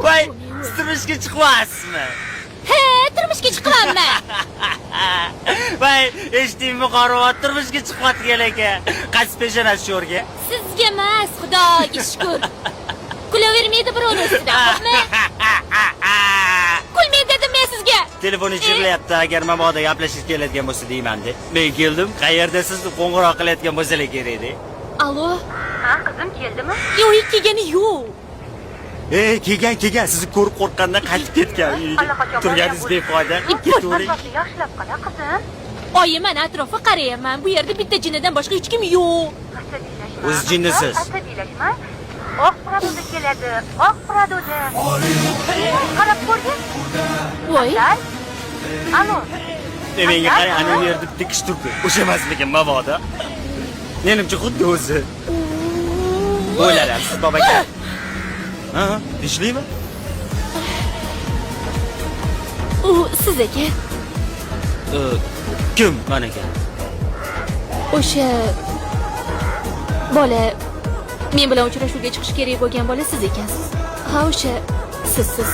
Voy, turmushga chiqyapsizmi? He, turmushga chiqamanman. Voy, eshitdingmi qorova, turmushga chiqyapti ekan. Qaysi peshonasi sho'rga? Sizga emas, Xudoga shukr. Kulavermaydi birovni ustidan, xo'pmi? Kulmay dedim men sizga. Telefoni jiringlayapti, agar mabodo gaplashib keladigan bo'lsa deyman-da. Men keldim, qayerdasiz deb qo'ng'iroq qilayotgan bo'lsalar kerak-da. Alo? Ha, qizim keldimi? Yo'q, kelgani yo'q. Kelgan, sizni ko'rib qo'rqqandan qaytib ketgan. Turganingiz befoyda. Ketavering. Yaxshilab qara, qizim. Oyi, men atrofga qarayapman. Bu yerda bitta jinnidan boshqa hech kim yo'q. Asabiylashma. O'z jinnisiz. Asabiylashma. Oq pradoda keladi. Oq pradoda. Qarab ko'rgin. Voy. Alo. Menga qarang, ana bu yerda bitta kishi turibdi. O'sha emasmikan mabodo? Menimcha xuddi o'zi. O'ylarsiz, bobaka. Ha, ishlaymi? U siz ekan. Kim mana ekan? O'sha bola men bilan uchrashuvga chiqish kerak bo'lgan bola siz ekansiz. Ha, o'sha sizsiz.